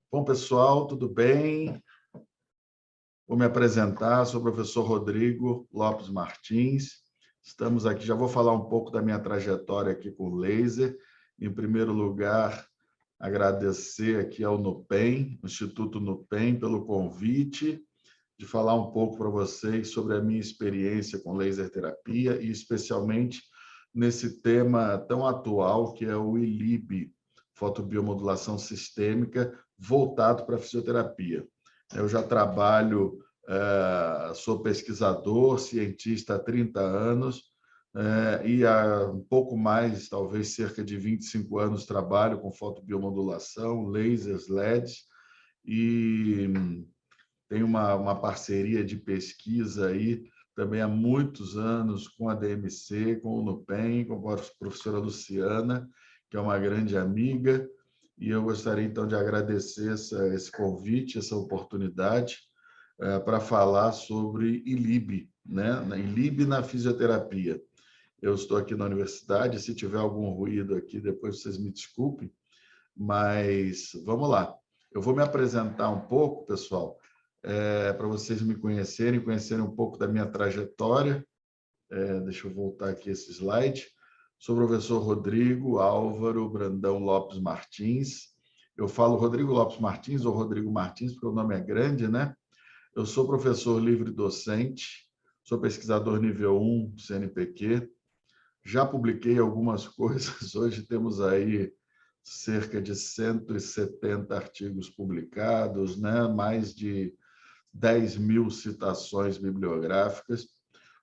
Bom, pessoal, tudo bem? Vou me apresentar, sou o professor Rodrigo Lopes Martins. Estamos aqui, já vou falar um pouco da minha trajetória aqui com o laser. Em primeiro lugar, agradecer aqui ao NUPEM, Instituto NUPEM, pelo convite de falar um pouco para vocês sobre a minha experiência com laser terapia e especialmente nesse tema tão atual que é o ILIB, fotobiomodulação sistêmica, voltado para a fisioterapia. Eu já trabalho, sou pesquisador, cientista há 30 anos, e há um pouco mais, talvez cerca de 25 anos, trabalho com fotobiomodulação, lasers, LEDs, e tenho uma parceria de pesquisa aí também há muitos anos com a DMC, com o NUPEM, com a professora Luciana, que é uma grande amiga, e eu gostaria, então, de agradecer esse convite, essa oportunidade, para falar sobre ILIB, né? ILIB na fisioterapia. Eu estou aqui na universidade, se tiver algum ruído aqui, depois vocês me desculpem, mas vamos lá. Eu vou me apresentar um pouco, pessoal, para vocês me conhecerem um pouco da minha trajetória. Deixa eu voltar aqui esse slide. Sou o professor Rodrigo Álvaro Brandão Lopes Martins. Eu falo Rodrigo Lopes Martins ou Rodrigo Martins, porque o nome é grande, né? Eu sou professor livre docente, sou pesquisador nível 1 do CNPq, já publiquei algumas coisas, hoje temos aí cerca de 170 artigos publicados, né? Mais de 10.000 citações bibliográficas.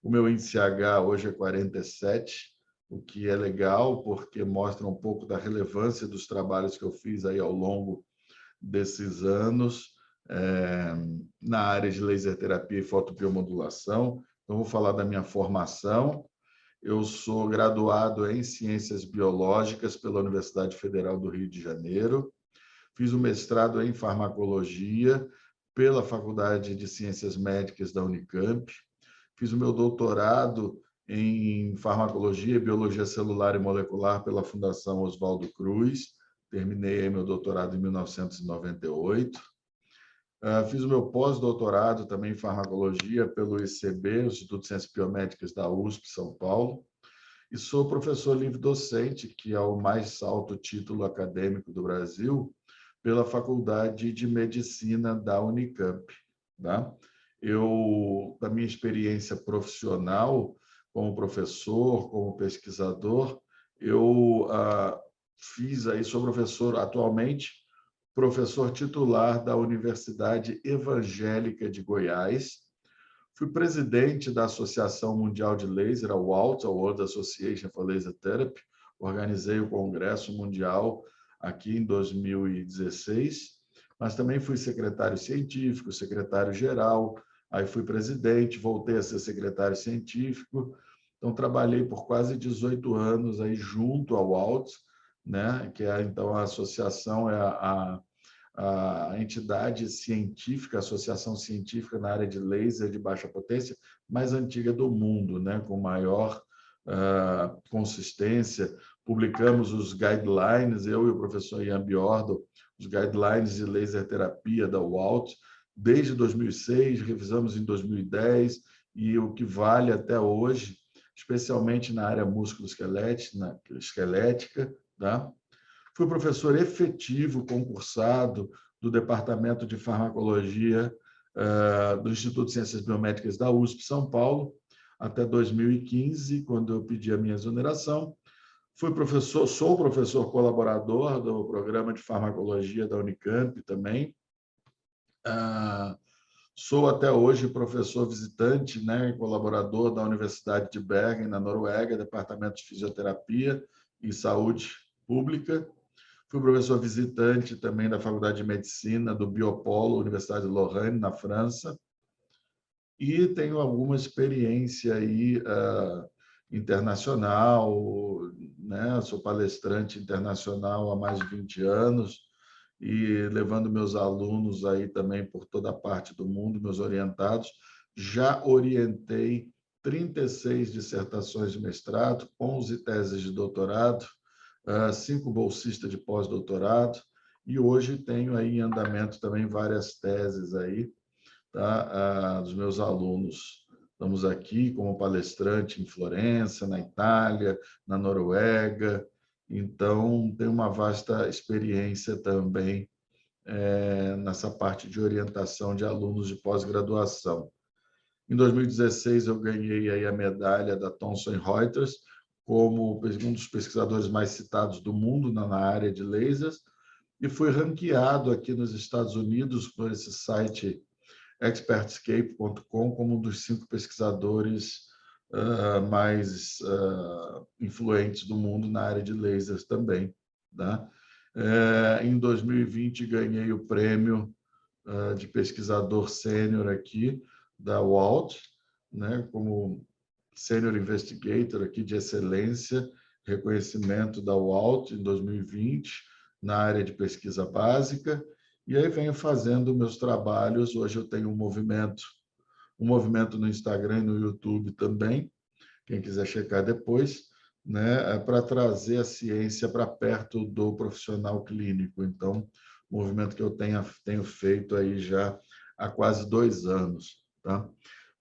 O meu índice H hoje é 47, o que é legal, porque mostra um pouco da relevância dos trabalhos que eu fiz aí ao longo desses anos, na área de laser terapia e fotobiomodulação. Então, vou falar da minha formação. Eu sou graduado em Ciências Biológicas pela Universidade Federal do Rio de Janeiro. Fiz o mestrado em Farmacologia pela Faculdade de Ciências Médicas da Unicamp. Fiz o meu doutorado em Farmacologia e Biologia Celular e Molecular pela Fundação Oswaldo Cruz. Terminei meu doutorado em 1998. Fiz o meu pós-doutorado também em Farmacologia pelo ICB, Instituto de Ciências Biomédicas da USP, São Paulo. E sou professor livre-docente, que é o mais alto título acadêmico do Brasil, pela Faculdade de Medicina da Unicamp. Tá? Da minha experiência profissional como professor, como pesquisador, eu sou professor atualmente, professor titular da Universidade Evangélica de Goiás. Fui presidente da Associação Mundial de Laser, a WALT, a World Association for Laser Therapy. Organizei o Congresso Mundial aqui em 2016, mas também fui secretário científico, secretário-geral, aí fui presidente, voltei a ser secretário científico. Então, trabalhei por quase 18 anos aí junto ao WALT, né? Que é, então, a associação é a entidade científica, a associação científica na área de laser de baixa potência mais antiga do mundo, né? Com maior consistência. Publicamos os guidelines, eu e o professor Ian Biordo, os guidelines de laser terapia da WALT, desde 2006, revisamos em 2010, e o que vale até hoje, especialmente na área músculo-esquelética, tá? Fui professor efetivo, concursado, do Departamento de Farmacologia do Instituto de Ciências Biomédicas da USP, São Paulo, até 2015, quando eu pedi a minha exoneração. Sou professor colaborador do programa de farmacologia da Unicamp também. Sou até hoje professor visitante, né, colaborador da Universidade de Bergen, na Noruega, Departamento de Fisioterapia e Saúde Pública. Fui professor visitante também da Faculdade de Medicina do Biopolo, Universidade de Lorraine, na França. E tenho alguma experiência aí, internacional, né? Sou palestrante internacional há mais de 20 anos e levando meus alunos aí também por toda a parte do mundo, meus orientados. Já orientei 36 dissertações de mestrado, 11 teses de doutorado, 5 bolsistas de pós-doutorado e hoje tenho aí em andamento também várias teses aí, tá? Dos meus alunos. Estamos aqui como palestrante em Florença, na Itália, na Noruega, então tenho uma vasta experiência também nessa parte de orientação de alunos de pós-graduação. Em 2016, eu ganhei aí a medalha da Thomson Reuters como um dos pesquisadores mais citados do mundo na área de lasers e fui ranqueado aqui nos Estados Unidos por esse site expertscape.com como um dos 5 pesquisadores mais influentes do mundo na área de lasers também. Tá? Em 2020, ganhei o prêmio de pesquisador sênior aqui da Walt, né, como Senior Investigator aqui de excelência, reconhecimento da Walt em 2020 na área de pesquisa básica, e aí venho fazendo meus trabalhos. Hoje eu tenho um movimento no Instagram e no YouTube também, quem quiser checar depois, né, para trazer a ciência para perto do profissional clínico. Então, movimento que eu tenho feito aí já há quase 2 anos. Tá?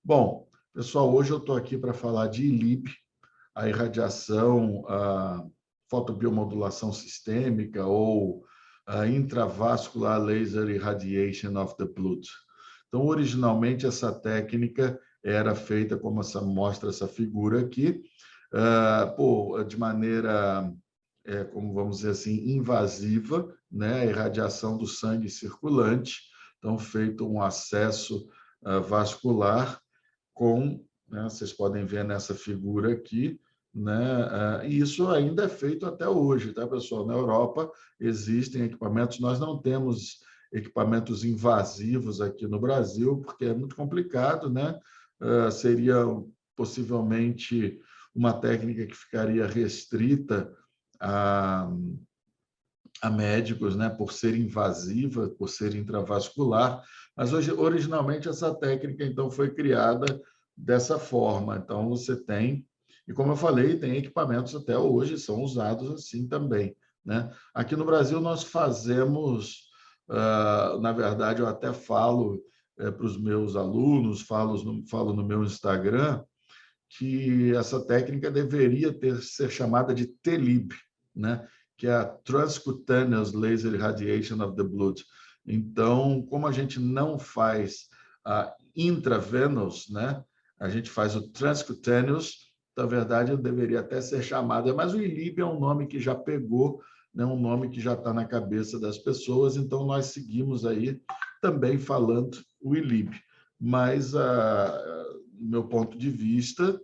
Bom, pessoal, hoje eu estou aqui para falar de ILIB, a irradiação, a fotobiomodulação sistêmica ou a intravascular laser irradiation of the blood. Então, originalmente, essa técnica era feita como mostra essa figura aqui, de maneira, como vamos dizer assim, invasiva, né? A irradiação do sangue circulante. Então, feito um acesso vascular com, né, vocês podem ver nessa figura aqui, né? E isso ainda é feito até hoje, tá, pessoal? Na Europa existem equipamentos, nós não temos equipamentos invasivos aqui no Brasil, porque é muito complicado, né? Seria possivelmente uma técnica que ficaria restrita a médicos, né, por ser invasiva, por ser intravascular, mas hoje, originalmente essa técnica então foi criada dessa forma. Então você tem, e como eu falei, tem equipamentos até hoje são usados assim também, né? Aqui no Brasil nós fazemos, na verdade eu até falo para os meus alunos, falo no meu Instagram que essa técnica deveria ser chamada de TLIB, né? Que é a Transcutaneous Laser Irradiation of the Blood. Então, como a gente não faz a intravenous, né? A gente faz o transcutaneous, na verdade, deveria até ser chamada, mas o ILIB é um nome que já pegou, né? Um nome que já está na cabeça das pessoas, então nós seguimos aí também falando o ILIB. Mas, do meu ponto de vista,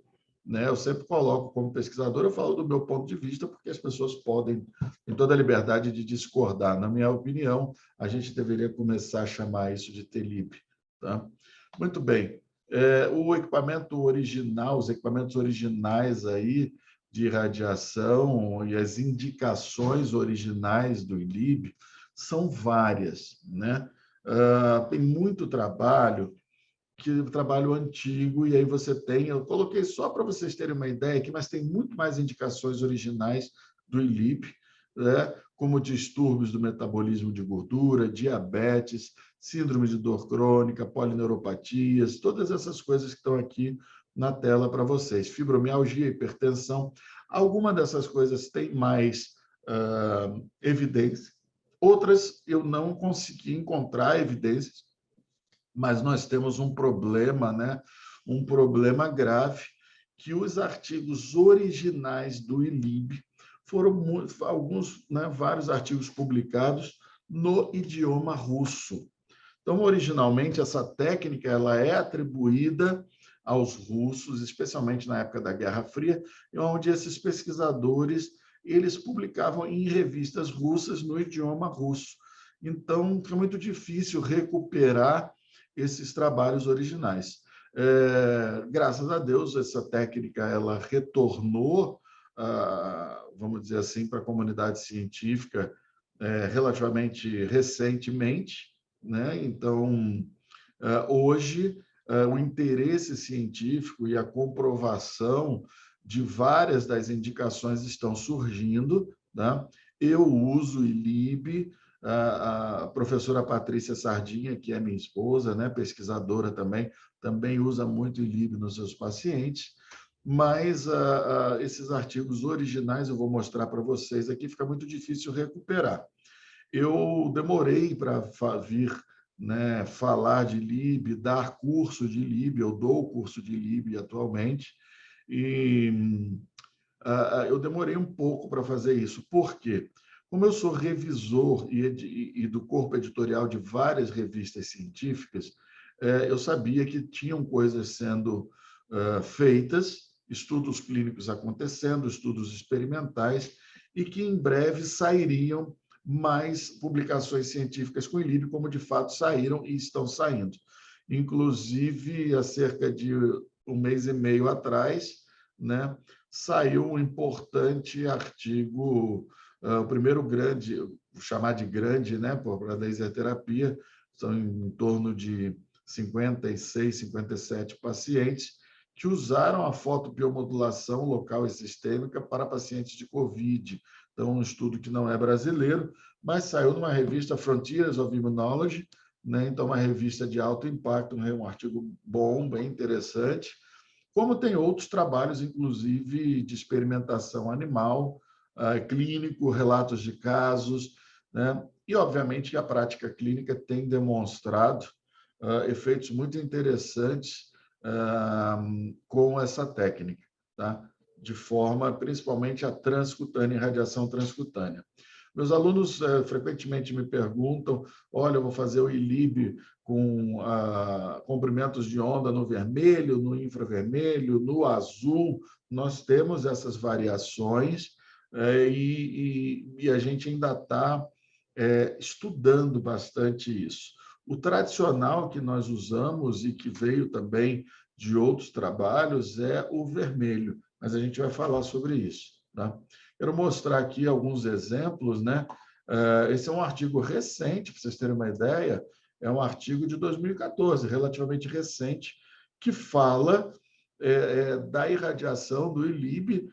né, eu sempre coloco como pesquisador, eu falo do meu ponto de vista, porque as pessoas podem, em toda a liberdade de discordar. Na minha opinião, a gente deveria começar a chamar isso de TLIB. Tá? Muito bem. O equipamento original, os equipamentos originais aí de irradiação e as indicações originais do ILIB são várias, né? Tem muito trabalho antigo, e aí você tem, eu coloquei só para vocês terem uma ideia aqui, mas tem muito mais indicações originais do ILIP, né? Como distúrbios do metabolismo de gordura, diabetes, síndrome de dor crônica, polineuropatias, todas essas coisas que estão aqui na tela para vocês. Fibromialgia, hipertensão, alguma dessas coisas tem mais evidência, outras eu não consegui encontrar evidências, mas nós temos um problema, né? Um problema grave, que os artigos originais do ILIB foram alguns, né, vários artigos publicados no idioma russo. Então, originalmente, essa técnica ela é atribuída aos russos, especialmente na época da Guerra Fria, onde esses pesquisadores eles publicavam em revistas russas no idioma russo. Então, é muito difícil recuperar esses trabalhos originais. Graças a Deus, essa técnica ela retornou, vamos dizer assim, para a comunidade científica relativamente recentemente, né? Então, hoje, o interesse científico e a comprovação de várias das indicações estão surgindo, né? Eu uso o ILIB, A professora Patrícia Sardinha, que é minha esposa, né, pesquisadora também usa muito ILIB nos seus pacientes, mas esses artigos originais eu vou mostrar para vocês aqui, fica muito difícil recuperar. Eu demorei para vir, né, falar de ILIB, dar curso de ILIB, eu dou curso de ILIB atualmente, e eu demorei um pouco para fazer isso. Por quê? Como eu sou revisor e do corpo editorial de várias revistas científicas, eu sabia que tinham coisas sendo feitas, estudos clínicos acontecendo, estudos experimentais, e que em breve sairiam mais publicações científicas com ILIB, como de fato saíram e estão saindo. Inclusive, há cerca de um mês e meio atrás, né, saiu um importante artigo, o primeiro grande, vou chamar de grande, né, para a laser terapia, são em torno de 56, 57 pacientes que usaram a fotobiomodulação local e sistêmica para pacientes de COVID. Então, um estudo que não é brasileiro, mas saiu numa revista Frontiers of Immunology, né? Então, uma revista de alto impacto, um artigo bom, bem interessante, como tem outros trabalhos, inclusive de experimentação animal, clínico, relatos de casos, né? E, obviamente, a prática clínica tem demonstrado efeitos muito interessantes com essa técnica, tá? De forma, principalmente, a transcutânea, radiação transcutânea. Meus alunos frequentemente me perguntam, olha, eu vou fazer o ILIB com comprimentos de onda no vermelho, no infravermelho, no azul. Nós temos essas variações e a gente ainda está estudando bastante isso. O tradicional que nós usamos e que veio também de outros trabalhos é o vermelho, mas a gente vai falar sobre isso, tá? Quero mostrar aqui alguns exemplos, né? Esse é um artigo recente, para vocês terem uma ideia, é um artigo de 2014, relativamente recente, que fala da irradiação do ILIB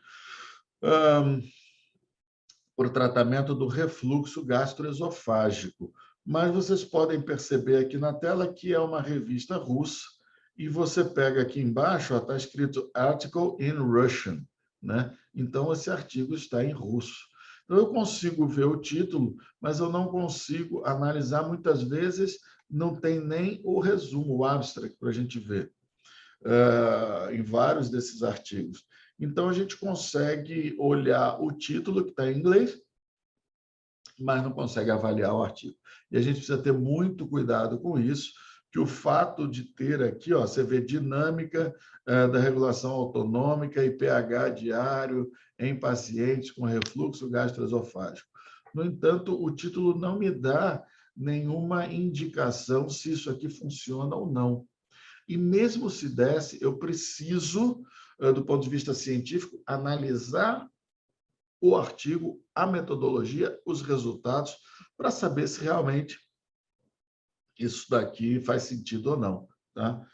por tratamento do refluxo gastroesofágico. Mas vocês podem perceber aqui na tela que é uma revista russa, e você pega aqui embaixo, está escrito Article in Russian, né? Então, esse artigo está em russo. Então, eu consigo ver o título, mas eu não consigo analisar. Muitas vezes, não tem nem o resumo, o abstract, para a gente ver em vários desses artigos. Então, a gente consegue olhar o título, que está em inglês, mas não consegue avaliar o artigo. E a gente precisa ter muito cuidado com isso, que o fato de ter aqui, ó, você vê dinâmica da regulação autonômica e pH diário em pacientes com refluxo gastroesofágico. No entanto, o título não me dá nenhuma indicação se isso aqui funciona ou não. E mesmo se desse, eu preciso, do ponto de vista científico, analisar o artigo, a metodologia, os resultados, para saber se realmente isso daqui faz sentido ou não, tá?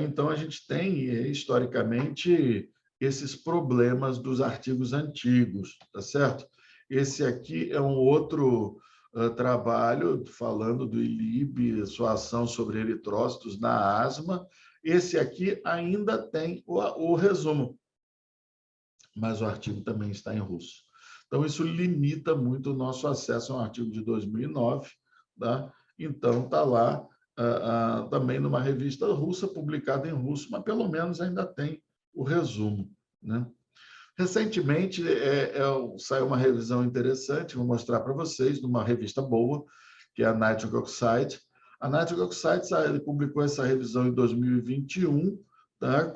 Então, a gente tem, historicamente, esses problemas dos artigos antigos, tá certo? Esse aqui é um outro trabalho falando do ILIB, sua ação sobre eritrócitos na asma. Esse aqui ainda tem o resumo, mas o artigo também está em russo. Então, isso limita muito o nosso acesso a um artigo de 2009, tá? Então, está lá também numa revista russa, publicada em russo, mas pelo menos ainda tem o resumo, né? Recentemente, saiu uma revisão interessante, vou mostrar para vocês, numa revista boa, que é a Nitric Oxide. A Nitric Oxide publicou essa revisão em 2021, tá?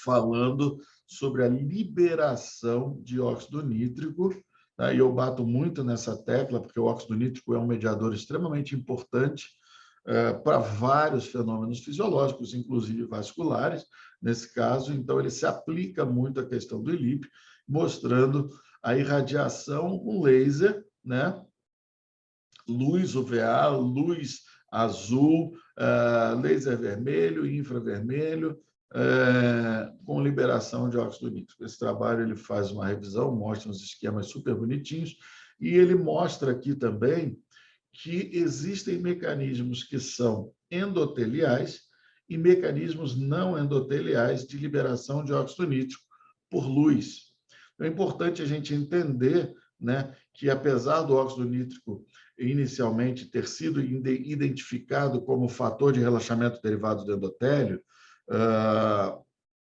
Falando sobre a liberação de óxido nítrico, tá? E eu bato muito nessa tecla, porque o óxido nítrico é um mediador extremamente importante para vários fenômenos fisiológicos, inclusive vasculares, nesse caso. Então, ele se aplica muito à questão do ILIP, mostrando a irradiação com laser, né? Luz UVA, luz azul, laser vermelho, infravermelho, com liberação de óxido nítrico. Esse trabalho ele faz uma revisão, mostra uns esquemas super bonitinhos, E ele mostra aqui também que existem mecanismos que são endoteliais e mecanismos não endoteliais de liberação de óxido nítrico por luz. É importante a gente entender, né, que, apesar do óxido nítrico inicialmente ter sido identificado como fator de relaxamento derivado do endotélio,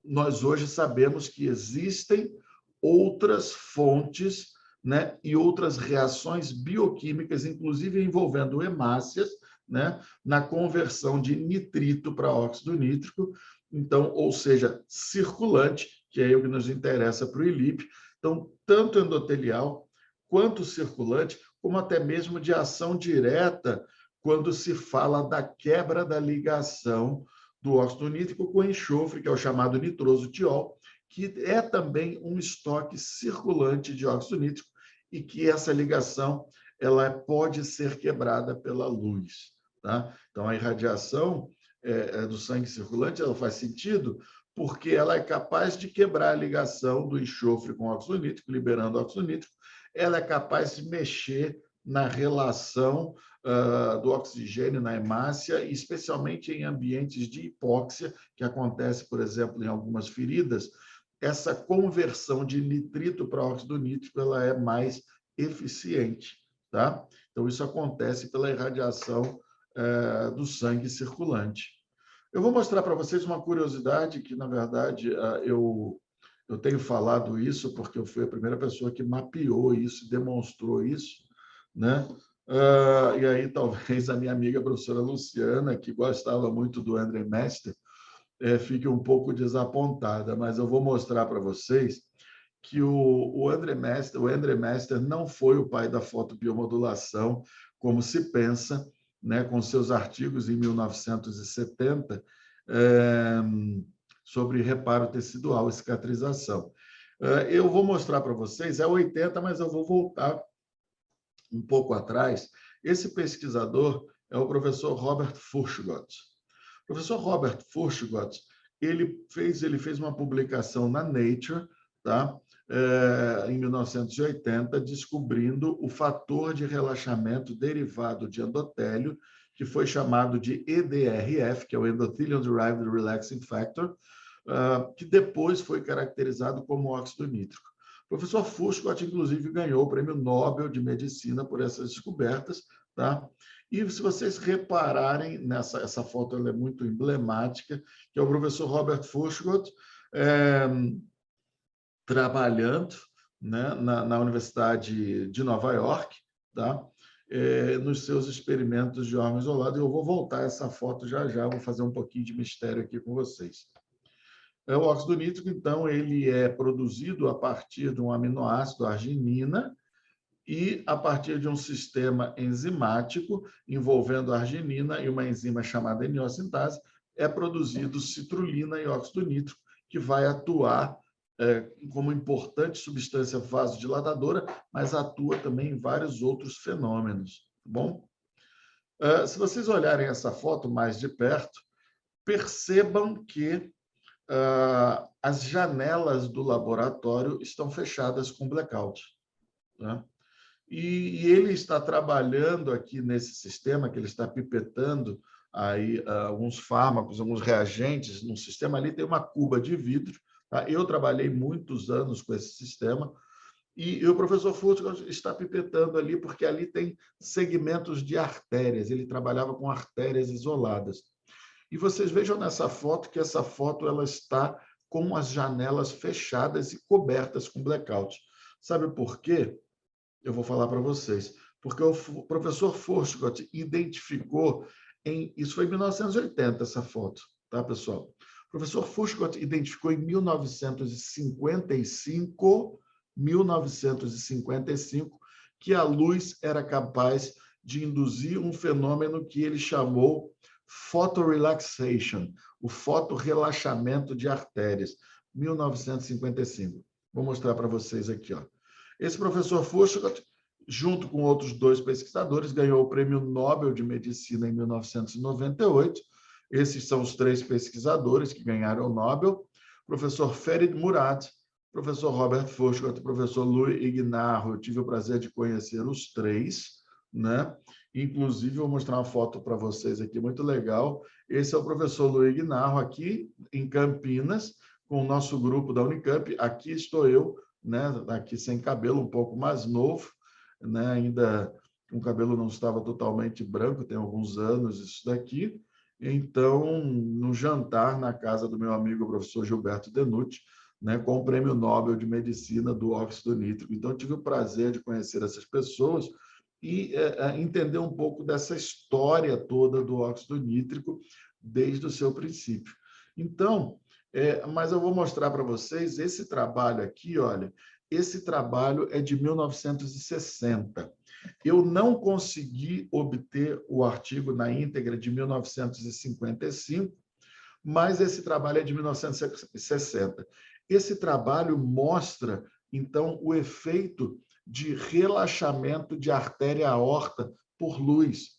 nós hoje sabemos que existem outras fontes, né, e outras reações bioquímicas, inclusive envolvendo hemácias, né, na conversão de nitrito para óxido nítrico, então, ou seja, circulante, que é o que nos interessa para o ILIP. Então, tanto endotelial quanto circulante, como até mesmo de ação direta, quando se fala da quebra da ligação do óxido nítrico com enxofre, que é o chamado nitroso-tiol, que é também um estoque circulante de óxido nítrico e que essa ligação ela pode ser quebrada pela luz. Tá? Então, a irradiação do sangue circulante ela faz sentido porque ela é capaz de quebrar a ligação do enxofre com óxido nítrico, liberando óxido nítrico. Ela é capaz de mexer na relação do oxigênio na hemácia, especialmente em ambientes de hipóxia, que acontece, por exemplo, em algumas feridas. Essa conversão de nitrito para óxido nítrico ela é mais eficiente. Tá? Então, isso acontece pela irradiação do sangue circulante. Eu vou mostrar para vocês uma curiosidade que, na verdade, eu tenho falado isso porque eu fui a primeira pessoa que mapeou isso, demonstrou isso, né? E aí talvez a minha amiga a professora Luciana, que gostava muito do André Mester, fique um pouco desapontada, mas eu vou mostrar para vocês que o André Mester não foi o pai da fotobiomodulação, como se pensa, né, com seus artigos em 1970 sobre reparo tecidual e cicatrização. Eu vou mostrar para vocês, é 80, mas eu vou voltar um pouco atrás. Esse pesquisador é o professor Robert Furchgott. O professor Robert Furchgott, ele fez uma publicação na Nature, tá? Em 1980, descobrindo o fator de relaxamento derivado de endotélio, que foi chamado de EDRF, que é o Endothelium Derived Relaxing Factor, que depois foi caracterizado como óxido nítrico. O professor Furchgott, inclusive, ganhou o Prêmio Nobel de Medicina por essas descobertas. Tá? E se vocês repararem, essa foto ela é muito emblemática, que é o professor Robert Furchgott trabalhando, né, na Universidade de Nova York, tá? Nos seus experimentos de órgão isolado. Eu vou voltar a essa foto já, vou fazer um pouquinho de mistério aqui com vocês. O óxido nítrico, então, ele é produzido a partir de um aminoácido, arginina, e a partir de um sistema enzimático envolvendo arginina e uma enzima chamada eniosintase, é produzido citrulina e óxido nítrico, que vai atuar como importante substância vasodilatadora, mas atua também em vários outros fenômenos. Tá bom? Se vocês olharem essa foto mais de perto, percebam que as janelas do laboratório estão fechadas com blackout. Né? E ele está trabalhando aqui nesse sistema, que ele está pipetando aí alguns fármacos, alguns reagentes num sistema. Ali tem uma cuba de vidro. Tá? Eu trabalhei muitos anos com esse sistema. E o professor Furchgott está pipetando ali, porque ali tem segmentos de artérias. Ele trabalhava com artérias isoladas. E vocês vejam nessa foto que essa foto ela está com as janelas fechadas e cobertas com blackout. Sabe por quê? Eu vou falar para vocês. Porque o professor Furchgott identificou, isso foi em 1980, essa foto, tá, pessoal? O professor Furchgott identificou em 1955, que a luz era capaz de induzir um fenômeno que ele chamou photorelaxation, o fotorrelaxamento de artérias, 1955. Vou mostrar para vocês aqui. Ó. Esse professor Furchgott, junto com outros 2 pesquisadores, ganhou o Prêmio Nobel de Medicina em 1998. Esses são os 3 pesquisadores que ganharam o Nobel. O professor Ferid Murad, professor Robert Furchgott, professor Louis Ignarro. Eu tive o prazer de conhecer os três, né? Inclusive, vou mostrar uma foto para vocês aqui, muito legal. Esse é o professor Louis Ignarro, aqui em Campinas, com o nosso grupo da Unicamp. Aqui estou eu, né? Aqui sem cabelo, um pouco mais novo, né? Ainda o cabelo não estava totalmente branco, tem alguns anos isso daqui. Então, no jantar na casa do meu amigo, o professor Gilberto Denucci, né, com o Prêmio Nobel de Medicina do óxido nítrico. Então, eu tive o prazer de conhecer essas pessoas e entender um pouco dessa história toda do óxido nítrico desde o seu princípio. Então, mas eu vou mostrar para vocês esse trabalho aqui, olha, esse trabalho é de 1960. Eu não consegui obter o artigo na íntegra de 1955, mas esse trabalho é de 1960. Esse trabalho mostra, então, o efeito de relaxamento de artéria aorta por luz.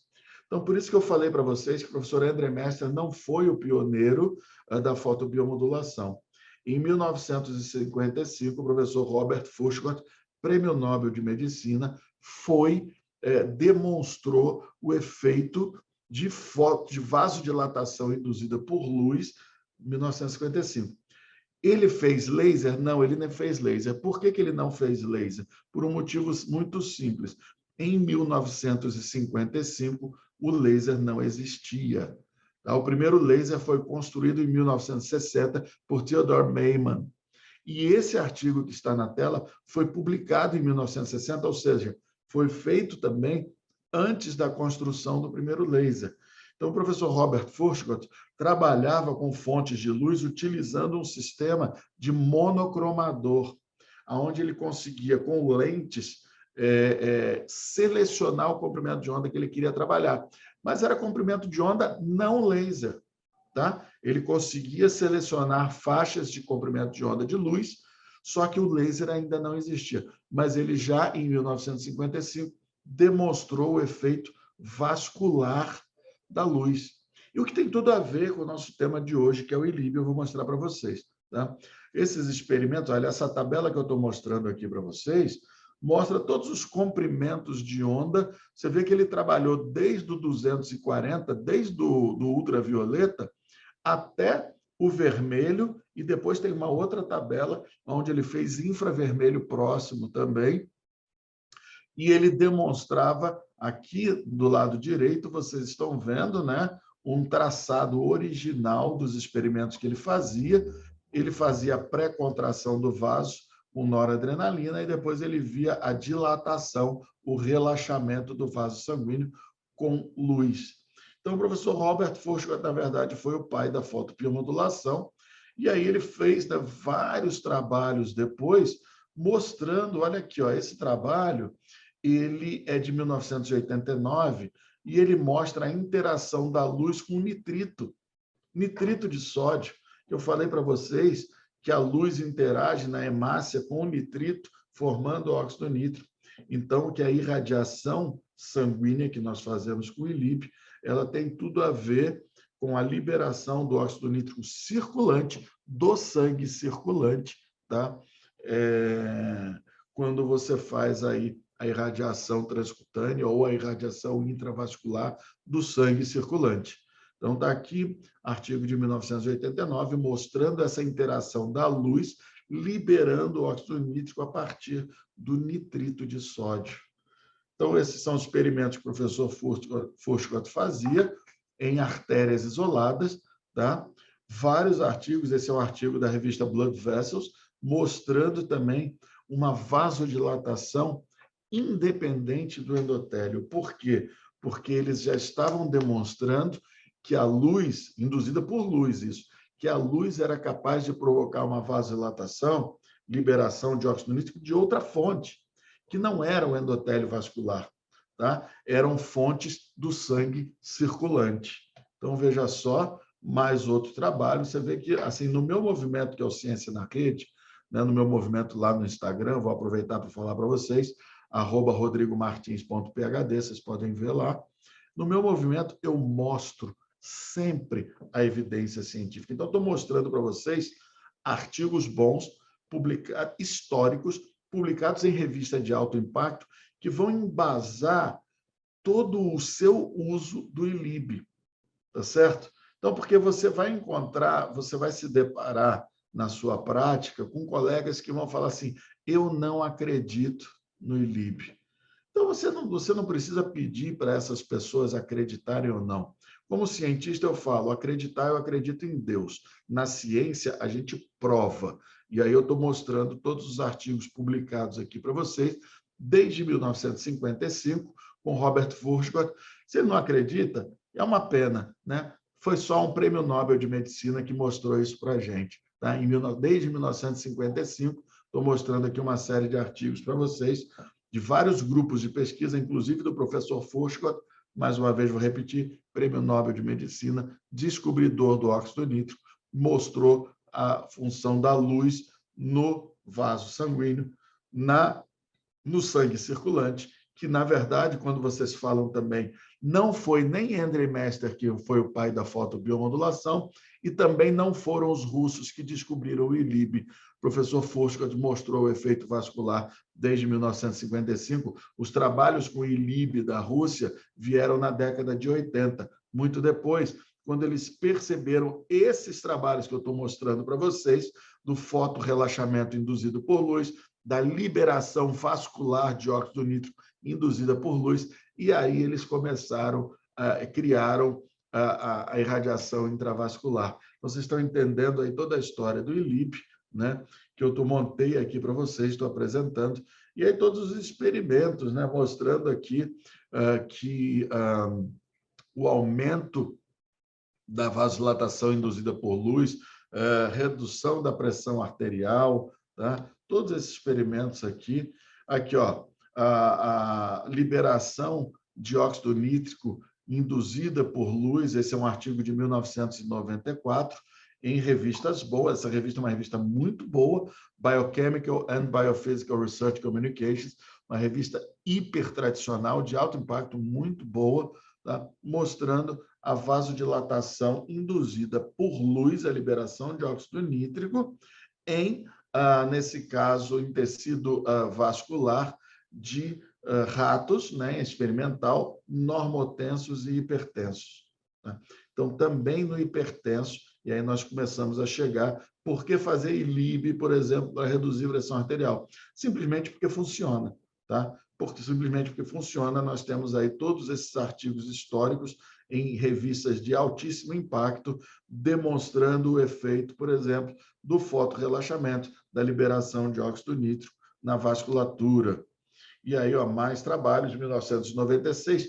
Então, por isso que eu falei para vocês que o professor André Mestre não foi o pioneiro da fotobiomodulação. Em 1955, o professor Robert Furchgott, Prêmio Nobel de Medicina, demonstrou o efeito de vasodilatação induzida por luz, em 1955. Ele fez laser? Não, ele não fez laser. Por que ele não fez laser? Por um motivo muito simples. Em 1955, o laser não existia. O primeiro laser foi construído em 1960 por Theodore Maiman. E esse artigo que está na tela foi publicado em 1960, ou seja, foi feito também antes da construção do primeiro laser. Então, o professor Robert Furchgott trabalhava com fontes de luz utilizando um sistema de monocromador, onde ele conseguia, com lentes, selecionar o comprimento de onda que ele queria trabalhar. Mas era comprimento de onda não laser. Tá? Ele conseguia selecionar faixas de comprimento de onda de luz, só que o laser ainda não existia. Mas ele já, em 1955, demonstrou o efeito vascular da luz. E o que tem tudo a ver com o nosso tema de hoje, que é o ILIB, eu vou mostrar para vocês. Tá? Esses experimentos, olha, essa tabela que eu estou mostrando aqui para vocês, mostra todos os comprimentos de onda. Você vê que ele trabalhou desde o 240, desde o ultravioleta, até o vermelho, e depois tem uma outra tabela onde ele fez infravermelho próximo também, e ele demonstrava aqui do lado direito, vocês estão vendo, né, um traçado original dos experimentos que ele fazia. Ele fazia a pré-contração do vaso com noradrenalina e depois ele via a dilatação, o relaxamento do vaso sanguíneo com luz. Então, o professor Robert Furchgott, na verdade, foi o pai da fotobiomodulação, e aí ele fez, né, vários trabalhos depois, mostrando, olha aqui, ó, esse trabalho ele é de 1989 e ele mostra a interação da luz com nitrito de sódio. Eu falei para vocês que a luz interage na hemácia com o nitrito, formando óxido nítrico. Então, que a irradiação sanguínea que nós fazemos com o ILIP, ela tem tudo a ver com a liberação do óxido nítrico circulante, do sangue circulante, tá? Quando você faz aí a irradiação transcutânea ou a irradiação intravascular do sangue circulante. Então, está aqui, artigo de 1989, mostrando essa interação da luz, liberando o óxido nítrico a partir do nitrito de sódio. Então, esses são os experimentos que o professor Furchgott fazia em artérias isoladas, tá? Vários artigos, esse é um artigo da revista Blood Vessels, mostrando também uma vasodilatação independente do endotélio. Por quê? Porque eles já estavam demonstrando que a luz, induzida por luz, isso, que a luz era capaz de provocar uma vasodilatação, liberação de óxido nítrico de outra fonte, que não era o endotélio vascular, tá? Eram fontes do sangue circulante. Então, veja só, mais outro trabalho. Você vê que, assim, no meu movimento, que é o Ciência na Rede, né, no meu movimento lá no Instagram, vou aproveitar para falar para vocês, @rodrigomartins.phd, vocês podem ver lá. No meu movimento, eu mostro sempre a evidência científica. Então, estou mostrando para vocês artigos bons, históricos publicados em revista de alto impacto que vão embasar todo o seu uso do ILIB, tá certo? Então, porque você vai encontrar, você vai se deparar na sua prática com colegas que vão falar assim, eu não acredito no ILIB. Então, você não precisa pedir para essas pessoas acreditarem ou não. Como cientista, eu falo, acreditar, eu acredito em Deus. Na ciência, a gente prova. E aí eu estou mostrando todos os artigos publicados aqui para vocês, desde 1955, com Robert Furchgott. Se ele não acredita, é uma pena, né? Foi só um prêmio Nobel de Medicina que mostrou isso para a gente. Tá? Desde 1955, estou mostrando aqui uma série de artigos para vocês, de vários grupos de pesquisa, inclusive do professor Furchgott, mais uma vez vou repetir, prêmio Nobel de Medicina, descobridor do óxido nítrico, mostrou a função da luz no vaso sanguíneo, no sangue circulante, que, na verdade, quando vocês falam também, não foi nem Andrei Mester, que foi o pai da fotobiomodulação, e também não foram os russos que descobriram o ILIB. O professor Furchgott mostrou o efeito vascular desde 1955. Os trabalhos com o ILIB da Rússia vieram na década de 80, muito depois, quando eles perceberam esses trabalhos que eu estou mostrando para vocês, do fotorrelaxamento induzido por luz, da liberação vascular de óxido nítrico induzida por luz, e aí eles criaram a irradiação intravascular. Vocês estão entendendo aí toda a história do ILIB, né, que eu montei aqui para vocês, estou apresentando, e aí todos os experimentos, né, mostrando aqui que o aumento da vasodilatação induzida por luz, redução da pressão arterial, tá? Todos esses experimentos aqui, ó, a liberação de óxido nítrico induzida por luz, esse é um artigo de 1994, em revistas boas, essa revista é uma revista muito boa, Biochemical and Biophysical Research Communications, uma revista hiper tradicional, de alto impacto, muito boa, tá? Mostrando a vasodilatação induzida por luz, a liberação de óxido nítrico, nesse caso, em tecido vascular de ratos, né, experimental, normotensos e hipertensos. Tá? Então, também no hipertenso, e aí nós começamos a chegar, por que fazer ILIB, por exemplo, para reduzir a pressão arterial? Simplesmente porque funciona. Tá? Simplesmente porque funciona, nós temos aí todos esses artigos históricos em revistas de altíssimo impacto, demonstrando o efeito, por exemplo, do fotorrelaxamento, da liberação de óxido nítrico na vasculatura. E aí, ó, mais trabalhos de 1996.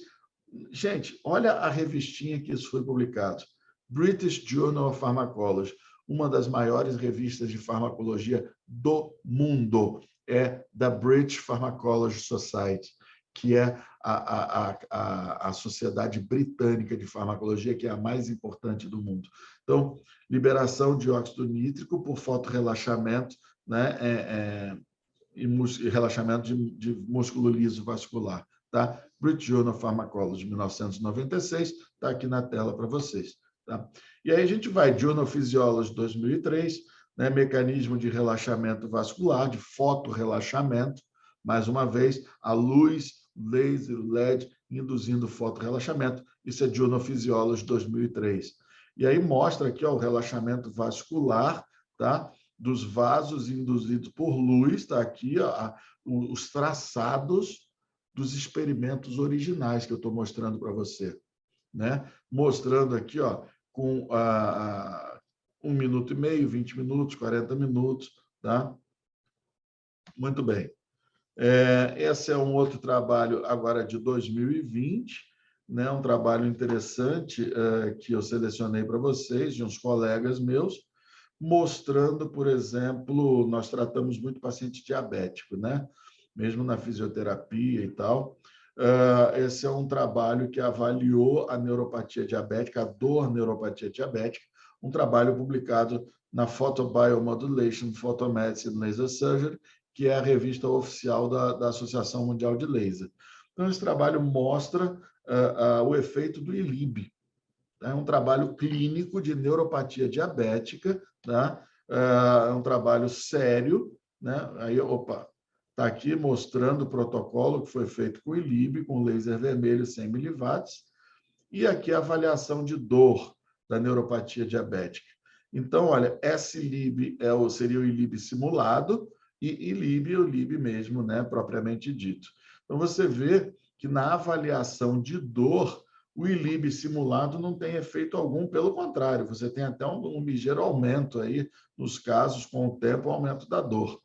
Gente, olha a revistinha que isso foi publicado. British Journal of Pharmacology, uma das maiores revistas de farmacologia do mundo. É da British Pharmacology Society, que é a Sociedade Britânica de Farmacologia, que é a mais importante do mundo. Então, liberação de óxido nítrico por fotorrelaxamento, né, e relaxamento de músculo liso vascular. Tá? British Journal of Pharmacology, 1996, está aqui na tela para vocês. Tá? E aí a gente vai, Journal of Physiology, 2003, né, mecanismo de relaxamento vascular, de fotorrelaxamento, mais uma vez, a luz, laser, LED, induzindo fotorrelaxamento. Isso é Journal of Physiology, 2003. E aí mostra aqui ó, o relaxamento vascular, tá? Dos vasos induzidos por luz, está aqui ó, os traçados dos experimentos originais que eu estou mostrando para você. Né? Mostrando aqui ó, com 1 minuto e meio, 20 minutos, 40 minutos. Tá? Muito bem. Esse é um outro trabalho agora de 2020, né? Um trabalho interessante que eu selecionei para vocês, de uns colegas meus, mostrando, por exemplo, nós tratamos muito paciente diabético, né? Mesmo na fisioterapia e tal. Esse é um trabalho que avaliou a neuropatia diabética, a dor neuropatia diabética, um trabalho publicado na Photobiomodulation, Photomedicine Laser Surgery, que é a revista oficial da Associação Mundial de Laser. Então, esse trabalho mostra o efeito do ILIB. É um trabalho clínico de neuropatia diabética, tá? é um trabalho sério, né? Aí, opa, está aqui mostrando o protocolo que foi feito com o ILIB, com laser vermelho 100 miliwatts, e aqui a avaliação de dor da neuropatia diabética. Então, olha, S-LIB seria o ILIB simulado e ILIB é o LIB mesmo, né, propriamente dito. Então, você vê que na avaliação de dor, o ILIB simulado não tem efeito algum, pelo contrário, você tem até um ligeiro aumento aí nos casos, com o tempo, aumento da dor.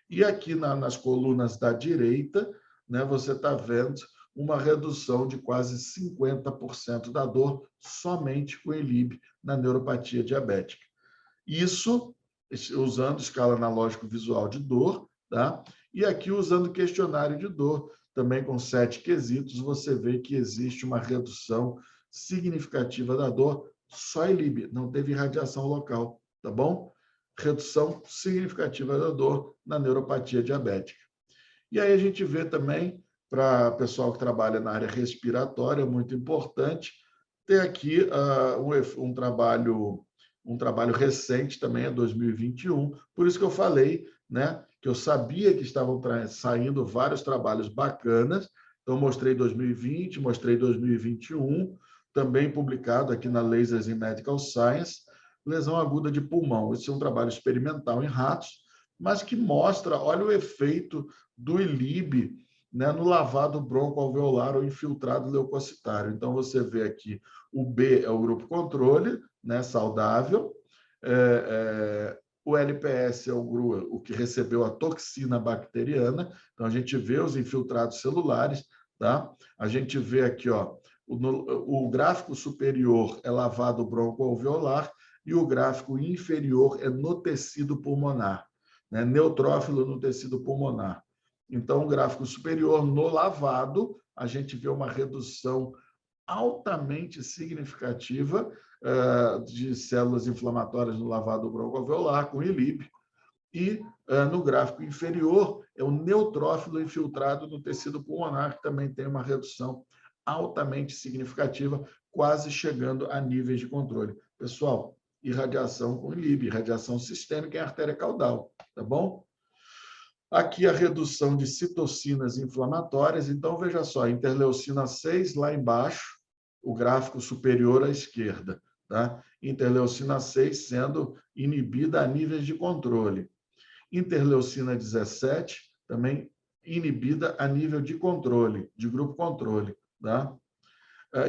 E aqui nas colunas da direita, né, você está vendo uma redução de quase 50% da dor somente com o ILIB na neuropatia diabética. Isso usando escala analógico-visual de dor, tá? E aqui usando questionário de dor, também com 7 quesitos, você vê que existe uma redução significativa da dor, só ILIB, não teve irradiação local, tá bom? Redução significativa da dor na neuropatia diabética. E aí a gente vê também, para o pessoal que trabalha na área respiratória, muito importante, ter aqui um trabalho recente também, é 2021, por isso que eu falei, né, que eu sabia que estavam saindo vários trabalhos bacanas, então mostrei 2020, mostrei 2021, também publicado aqui na Lasers in Medical Science, lesão aguda de pulmão. Esse é um trabalho experimental em ratos, mas que mostra, olha o efeito do ILIB, né, no lavado broncoalveolar ou infiltrado leucocitário. Então, você vê aqui, o B é o grupo controle, né, saudável, o LPS é o que recebeu a toxina bacteriana, então a gente vê os infiltrados celulares, tá? A gente vê aqui, ó, o gráfico superior é lavado broncoalveolar e o gráfico inferior é no tecido pulmonar, né? Neutrófilo no tecido pulmonar. Então, o gráfico superior, no lavado, a gente vê uma redução altamente significativa de células inflamatórias no lavado broncoalveolar, com ILIB, e no gráfico inferior é o neutrófilo infiltrado no tecido pulmonar, que também tem uma redução altamente significativa, quase chegando a níveis de controle. Pessoal, irradiação com ILIB, irradiação sistêmica em artéria caudal, tá bom? Aqui a redução de citocinas inflamatórias, então veja só, interleucina 6 lá embaixo, o gráfico superior à esquerda, tá? Interleucina 6 sendo inibida a níveis de controle. Interleucina 17 também inibida a nível de controle, de grupo controle, tá?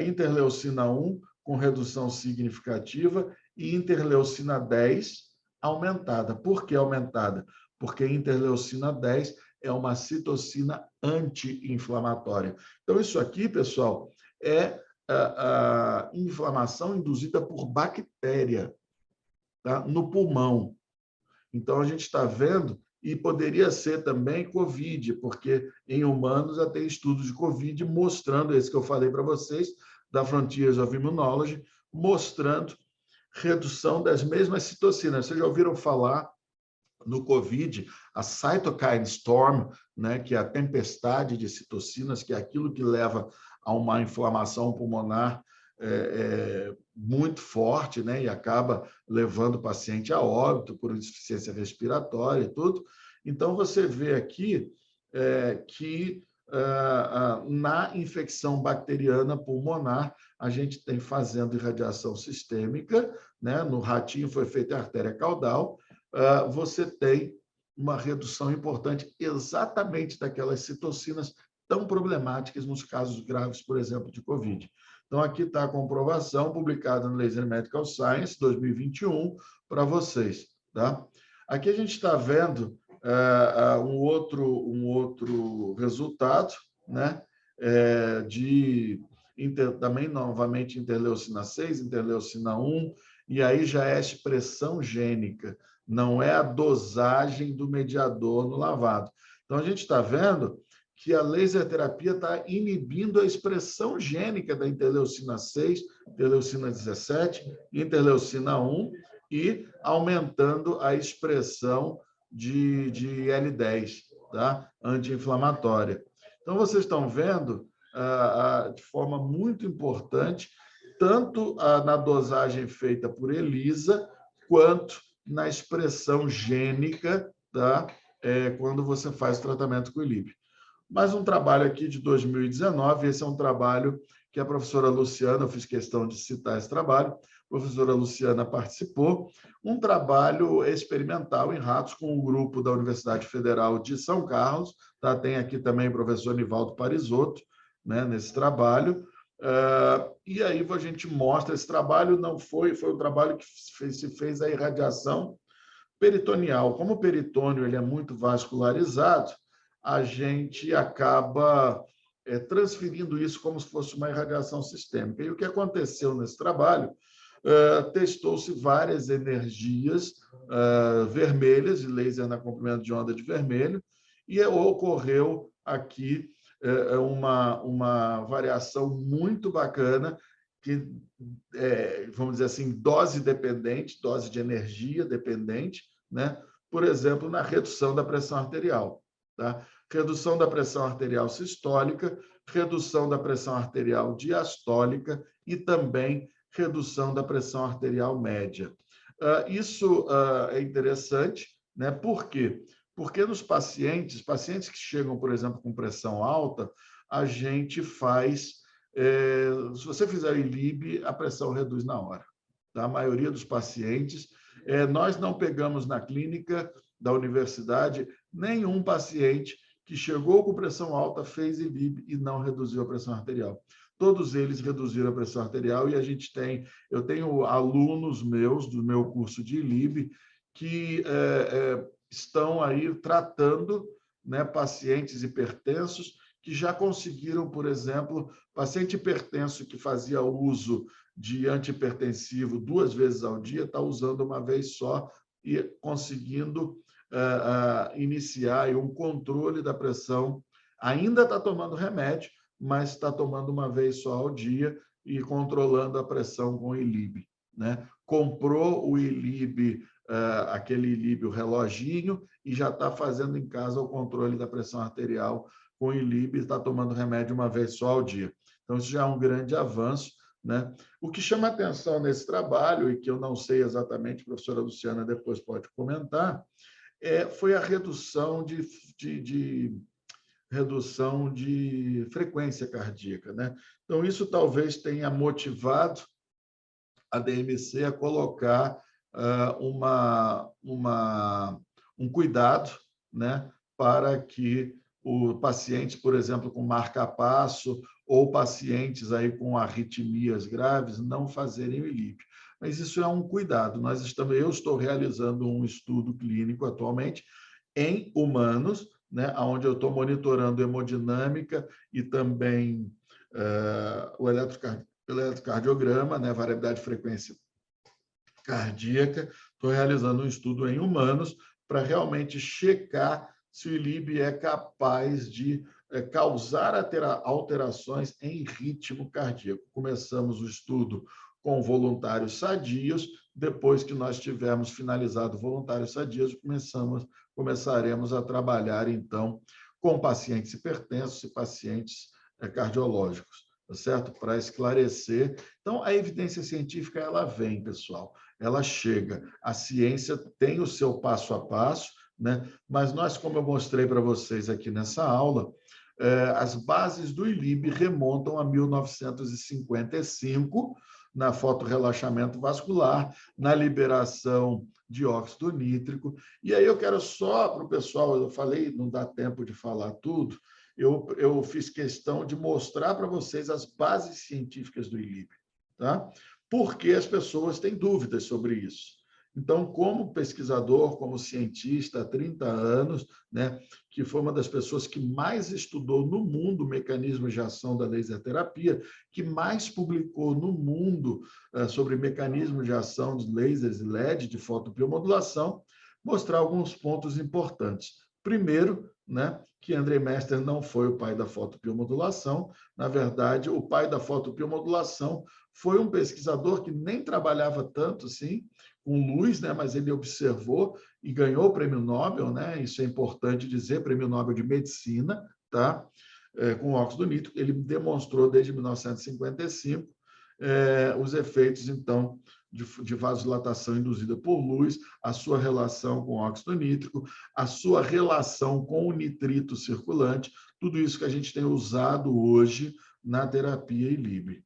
Interleucina 1 com redução significativa e interleucina 10 aumentada. Por que aumentada? Porque interleucina 10 é uma citocina anti-inflamatória. Então, isso aqui, pessoal, é a inflamação induzida por bactéria, tá? No pulmão. Então, a gente está vendo, e poderia ser também COVID, porque em humanos já tem estudos de COVID mostrando, esse que eu falei para vocês, da Frontiers of Immunology, mostrando redução das mesmas citocinas. Vocês já ouviram falar no COVID, a cytokine storm, né, que é a tempestade de citocinas, que é aquilo que leva a uma inflamação pulmonar muito forte, né, e acaba levando o paciente a óbito por insuficiência respiratória e tudo. Então, você vê aqui que na infecção bacteriana pulmonar, a gente tem fazendo irradiação sistêmica, né, no ratinho foi feita a artéria caudal, você tem uma redução importante exatamente daquelas citocinas tão problemáticas nos casos graves, por exemplo, de COVID. Então, aqui está a comprovação publicada no Laser Medical Science 2021 para vocês, tá? Aqui a gente está vendo um outro resultado, né? Também, novamente, interleucina 6, interleucina 1, e aí já é expressão gênica, não é a dosagem do mediador no lavado. Então, a gente está vendo que a laser terapia está inibindo a expressão gênica da interleucina 6, interleucina 17, interleucina 1 e aumentando a expressão de L10, tá? Anti-inflamatória. Então, vocês estão vendo de forma muito importante, tanto na dosagem feita por ELISA, quanto na expressão gênica, tá? Quando você faz tratamento com o ILIB. Mais um trabalho aqui de 2019, esse é um trabalho que a professora Luciana, eu fiz questão de citar esse trabalho, a professora Luciana participou, um trabalho experimental em ratos com um grupo da Universidade Federal de São Carlos, tá? Tem aqui também o professor Nivaldo Parisotto, né, nesse trabalho, e aí a gente mostra, esse trabalho não foi um trabalho que se fez a irradiação peritoneal. Como o peritônio ele é muito vascularizado, a gente acaba transferindo isso como se fosse uma irradiação sistêmica. E o que aconteceu nesse trabalho? Testou-se várias energias vermelhas, de laser na comprimento de onda de vermelho, e ocorreu aqui uma variação muito bacana, que vamos dizer assim, dose dependente, dose de energia dependente, né? Por exemplo, na redução da pressão arterial. Tá? Redução da pressão arterial sistólica, redução da pressão arterial diastólica e também redução da pressão arterial média. Isso é interessante, né? Por quê? Porque nos pacientes que chegam, por exemplo, com pressão alta, a gente faz... se você fizer o ILIB, a pressão reduz na hora. Tá? A maioria dos pacientes... nós não pegamos na clínica da universidade nenhum paciente que chegou com pressão alta, fez ILIB e não reduziu a pressão arterial. Todos eles reduziram a pressão arterial e eu tenho alunos meus do meu curso de ILIB que estão aí tratando, né, pacientes hipertensos que já conseguiram, por exemplo, paciente hipertenso que fazia uso de antihipertensivo 2 vezes ao dia, está usando uma vez só e conseguindo iniciar um controle da pressão. Ainda está tomando remédio, mas está tomando uma vez só ao dia e controlando a pressão com o ILIB. Né? Comprou o ILIB, aquele ILIB, o reloginho, e já está fazendo em casa o controle da pressão arterial com o ILIB e está tomando remédio uma vez só ao dia. Então, isso já é um grande avanço. Né? O que chama atenção nesse trabalho, e que eu não sei exatamente, a professora Luciana depois pode comentar, foi a redução de frequência cardíaca. Né? Então, isso talvez tenha motivado a DMC a colocar um cuidado, né, para que o paciente, por exemplo, com marca-passo ou pacientes aí com arritmias graves não fazerem o ILIB. Mas isso é um cuidado. Eu estou realizando um estudo clínico atualmente em humanos, né, onde eu estou monitorando hemodinâmica e também o eletrocardiograma, né, variabilidade de frequência cardíaca. Estou realizando um estudo em humanos para realmente checar se o ILIB é capaz de causar alterações em ritmo cardíaco. Começamos o estudo com voluntários sadios, depois que nós tivermos finalizado voluntários sadios, começaremos a trabalhar, então, com pacientes hipertensos e pacientes cardiológicos, tá certo? Para esclarecer. Então, a evidência científica, ela vem, pessoal, ela chega. A ciência tem o seu passo a passo, né? Mas nós, como eu mostrei para vocês aqui nessa aula, as bases do ILIB remontam a 1955, na fotorrelaxamento vascular, na liberação de óxido nítrico. E aí eu quero só para o pessoal, eu falei, não dá tempo de falar tudo, eu fiz questão de mostrar para vocês as bases científicas do ILIB, tá? Porque as pessoas têm dúvidas sobre isso. Então, como pesquisador, como cientista há 30 anos, né, que foi uma das pessoas que mais estudou no mundo o mecanismo de ação da laser terapia, que mais publicou no mundo sobre mecanismo de ação de lasers e LED de fotobiomodulação, mostrar alguns pontos importantes. Primeiro, né, que André Mester não foi o pai da fotobiomodulação. Na verdade, o pai da fotobiomodulação foi um pesquisador que nem trabalhava tanto assim com luz, né, mas ele observou e ganhou o prêmio Nobel, né, isso é importante dizer, prêmio Nobel de Medicina, tá? Com óxido nítrico. Ele demonstrou desde 1955 os efeitos, então, de vasodilatação induzida por luz, a sua relação com o óxido nítrico, a sua relação com o nitrito circulante, tudo isso que a gente tem usado hoje na terapia ILIB.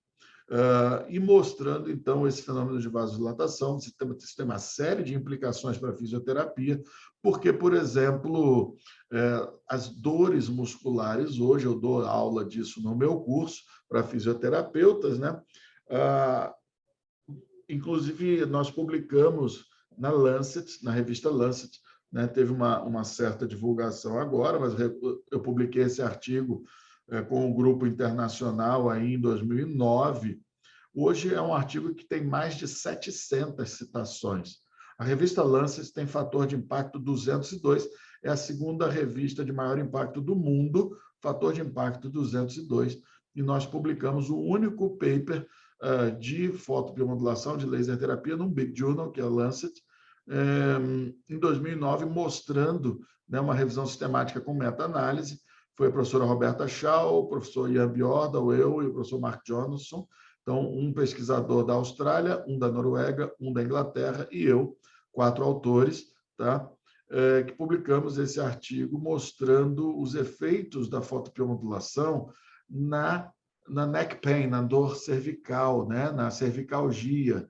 E mostrando, então, esse fenômeno de vasodilatação. Isso tem uma série de implicações para a fisioterapia, porque, por exemplo, as dores musculares, hoje eu dou aula disso no meu curso para fisioterapeutas, né? Inclusive, nós publicamos na Lancet, na revista Lancet, né? Teve uma certa divulgação agora, mas eu publiquei esse artigo com um grupo internacional aí em 2009. Hoje é um artigo que tem mais de 700 citações. A revista Lancet tem fator de impacto 202, é a segunda revista de maior impacto do mundo, fator de impacto 202, e nós publicamos o único paper de fotobiomodulação, de laser terapia, num big journal, que é a Lancet, em 2009, mostrando, né, uma revisão sistemática com meta-análise. Foi a professora Roberta Shaw, o professor Ian Bjordal, eu e o professor Mark Johnson. Então, um pesquisador da Austrália, um da Noruega, um da Inglaterra e eu, 4 autores, tá? Que publicamos esse artigo mostrando os efeitos da fotobiomodulação na neck pain, na dor cervical, né? Na cervicalgia.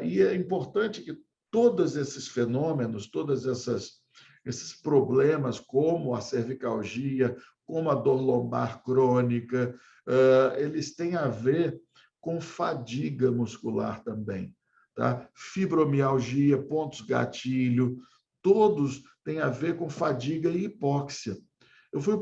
E é importante que todos esses fenômenos, esses problemas, como a cervicalgia, como a dor lombar crônica, eles têm a ver com fadiga muscular também, tá? Fibromialgia, pontos gatilho, todos têm a ver com fadiga e hipóxia. Eu fui o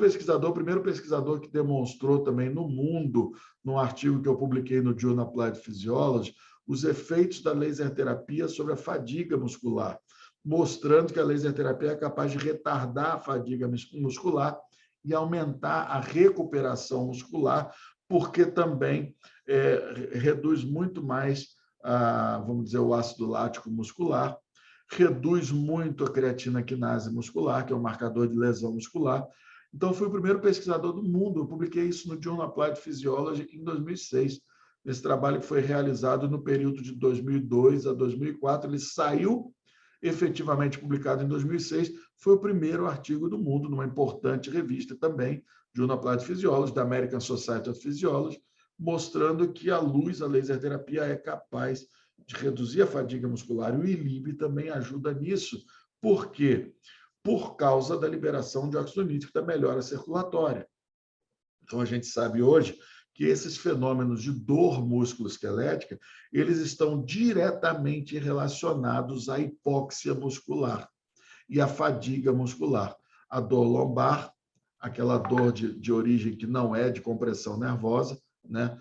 primeiro pesquisador que demonstrou também no mundo, num artigo que eu publiquei no Journal Applied Physiology, os efeitos da laser terapia sobre a fadiga muscular, mostrando que a laser terapia é capaz de retardar a fadiga muscular e aumentar a recuperação muscular, porque também reduz muito mais, vamos dizer, o ácido lático muscular, reduz muito a creatina quinase muscular, que é um marcador de lesão muscular. Então, fui o primeiro pesquisador do mundo. Eu publiquei isso no Journal Applied Physiology em 2006. Esse trabalho que foi realizado no período de 2002 a 2004. Ele saiu efetivamente publicado em 2006. Foi o primeiro artigo do mundo, numa importante revista também, Journal Applied Physiology, da American Society of Physiology, mostrando que a luz, a laser terapia, é capaz de reduzir a fadiga muscular. E o ILIB também ajuda nisso. Por quê? Por causa da liberação de óxido nítrico, da melhora circulatória. Então, a gente sabe hoje que esses fenômenos de dor musculoesquelética, eles estão diretamente relacionados à hipóxia muscular e à fadiga muscular. A dor lombar, aquela dor de origem que não é de compressão nervosa, né?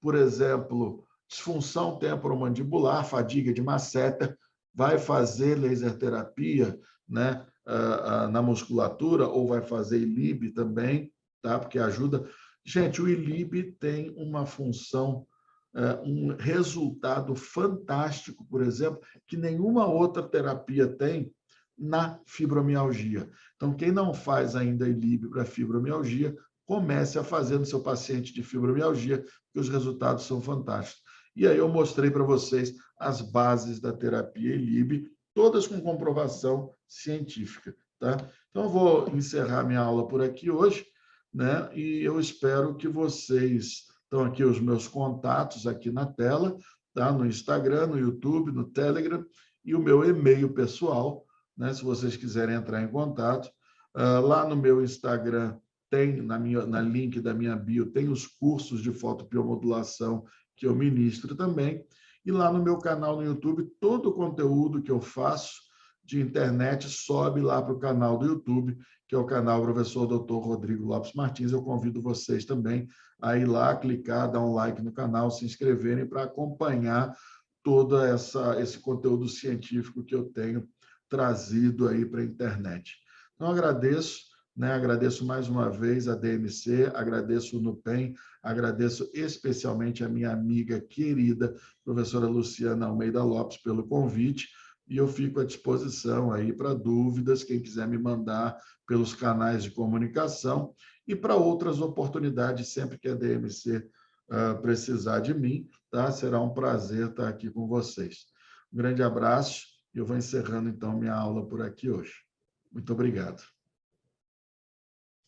Por exemplo, disfunção temporomandibular, fadiga de masseter, vai fazer laser terapia, né, na musculatura, ou vai fazer ILIB também, tá? Porque ajuda. Gente, o ILIB tem uma função, um resultado fantástico, por exemplo, que nenhuma outra terapia tem na fibromialgia. Então, quem não faz ainda ILIB para fibromialgia, comece a fazer no seu paciente de fibromialgia, que os resultados são fantásticos. E aí eu mostrei para vocês as bases da terapia ILIB, todas com comprovação científica, tá? Então, eu vou encerrar minha aula por aqui hoje, né? E eu espero que vocês... Estão aqui os meus contatos aqui na tela, tá? No Instagram, no YouTube, no Telegram, e o meu e-mail pessoal, né? Se vocês quiserem entrar em contato. Lá no meu Instagram, tem, na link da minha bio, tem os cursos de fotobiomodulação que eu ministro também. E lá no meu canal no YouTube, todo o conteúdo que eu faço de internet sobe lá para o canal do YouTube, que é o canal Professor Dr. Rodrigo Lopes Martins. Eu convido vocês também a ir lá, clicar, dar um like no canal, se inscreverem para acompanhar todo esse conteúdo científico que eu tenho trazido aí para a internet. Então, agradeço, né? Agradeço mais uma vez a DMC, agradeço o NUPEM, agradeço especialmente a minha amiga querida, professora Luciana Almeida Lopes, pelo convite, e eu fico à disposição aí para dúvidas, quem quiser me mandar pelos canais de comunicação, e para outras oportunidades, sempre que a DMC precisar de mim, tá? Será um prazer estar aqui com vocês. Um grande abraço e eu vou encerrando, então, minha aula por aqui hoje. Muito obrigado.